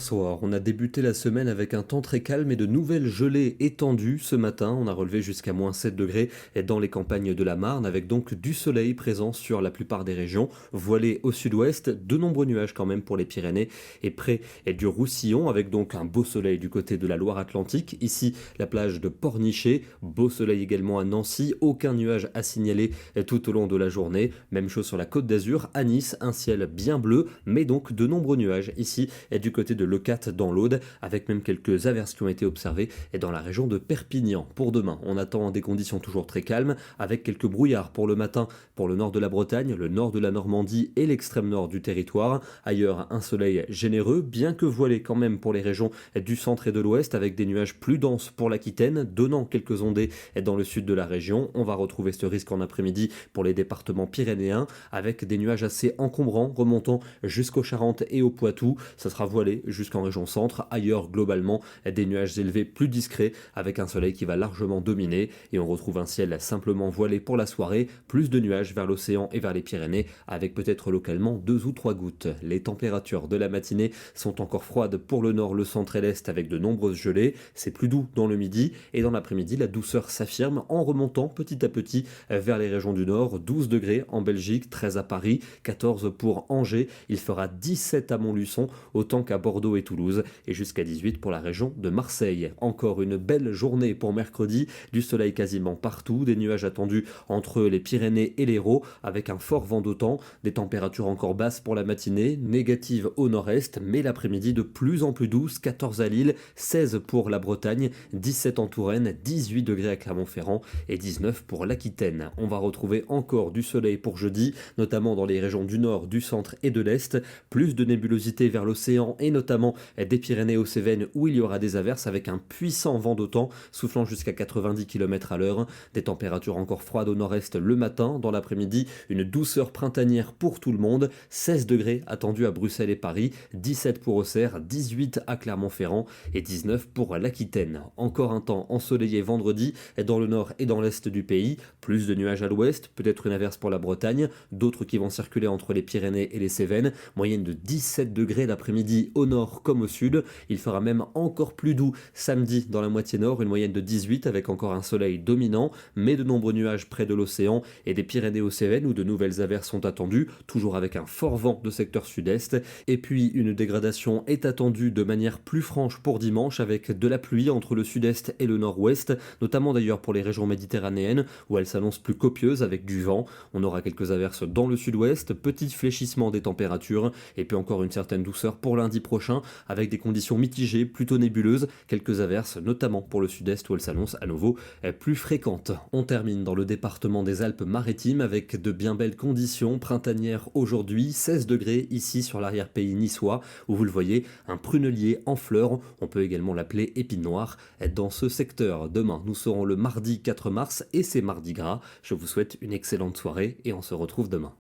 bonsoir. On a débuté la semaine avec un temps très calme et de nouvelles gelées étendues. Ce matin, on a relevé jusqu'à -7 degrés dans les campagnes de la Marne, avec donc du soleil présent sur la plupart des régions. Voilé au sud-ouest, de nombreux nuages quand même pour les Pyrénées et près du Roussillon, avec donc un beau soleil du côté de la Loire-Atlantique. Ici, la plage de Pornichet. Beau soleil également à Nancy. Aucun nuage à signaler tout au long de la journée. Même chose sur la Côte d'Azur. À Nice, un ciel bien bleu, mais donc de nombreux nuages ici et du côté de Leucate dans l'Aude, avec même quelques averses qui ont été observées et dans la région de Perpignan. Pour demain, on attend des conditions toujours très calmes, avec quelques brouillards pour le matin pour le nord de la Bretagne, le nord de la Normandie et l'extrême nord du territoire. Ailleurs, un soleil généreux, bien que voilé quand même pour les régions du centre et de l'ouest, avec des nuages plus denses pour l'Aquitaine, donnant quelques ondées dans le sud de la région. On va retrouver ce risque en après-midi pour les départements pyrénéens, avec des nuages assez encombrants remontant jusqu'aux Charentes et au Poitou. Ça sera voilé jusqu'en région centre. Ailleurs, globalement, des nuages élevés plus discrets, avec un soleil qui va largement dominer, et on retrouve un ciel simplement voilé pour la soirée, plus de nuages vers l'océan et vers les Pyrénées, avec peut-être localement 2 ou 3 gouttes. Les températures de la matinée sont encore froides pour le nord, le centre et l'est, avec de nombreuses gelées. C'est plus doux dans le midi, et dans l'après-midi, la douceur s'affirme en remontant petit à petit vers les régions du nord. 12 degrés en Belgique, 13 à Paris, 14 pour Angers, il fera 17 à Montluçon, autant qu'à Bordeaux et Toulouse, et jusqu'à 18 pour la région de Marseille. Encore une belle journée pour mercredi, du soleil quasiment partout, des nuages attendus entre les Pyrénées et l'Hérault, avec un fort vent d'automne, des températures encore basses pour la matinée, négatives au nord-est, mais l'après-midi de plus en plus douce, 14 à Lille, 16 pour la Bretagne, 17 en Touraine, 18 degrés à Clermont-Ferrand et 19 pour l'Aquitaine. On va retrouver encore du soleil pour jeudi, notamment dans les régions du nord, du centre et de l'est, plus de nébulosité vers l'océan et notamment des Pyrénées aux Cévennes où il y aura des averses avec un puissant vent d'automne soufflant jusqu'à 90 km à l'heure, des températures encore froides au nord-est le matin, dans l'après-midi une douceur printanière pour tout le monde, 16 degrés attendus à Bruxelles et Paris, 17 pour Auxerre, 18 à Clermont-Ferrand et 19 pour l'Aquitaine. Encore un temps ensoleillé vendredi dans le nord et dans l'est du pays, plus de nuages à l'ouest, peut-être une averse pour la Bretagne, d'autres qui vont circuler entre les Pyrénées et les Cévennes, moyenne de 17 degrés l'après-midi au nord comme au sud. Il fera même encore plus doux samedi dans la moitié nord, une moyenne de 18 avec encore un soleil dominant, mais de nombreux nuages près de l'océan et des Pyrénées aux Cévennes où de nouvelles averses sont attendues, toujours avec un fort vent de secteur sud-est. Et puis une dégradation est attendue de manière plus franche pour dimanche, avec de la pluie entre le sud-est et le nord-ouest, notamment d'ailleurs pour les régions méditerranéennes où elle s'annonce plus copieuse avec du vent. On aura quelques averses dans le sud-ouest, petit fléchissement des températures et puis encore une certaine douceur pour lundi prochain, avec des conditions mitigées, plutôt nébuleuses, quelques averses notamment pour le sud-est où elles s'annoncent à nouveau plus fréquentes. On termine dans le département des Alpes-Maritimes avec de bien belles conditions printanières aujourd'hui, 16 degrés ici sur l'arrière-pays niçois où vous le voyez, un prunelier en fleurs, on peut également l'appeler épine noire dans ce secteur. Demain, nous serons le mardi 4 mars et c'est mardi gras. Je vous souhaite une excellente soirée et on se retrouve demain.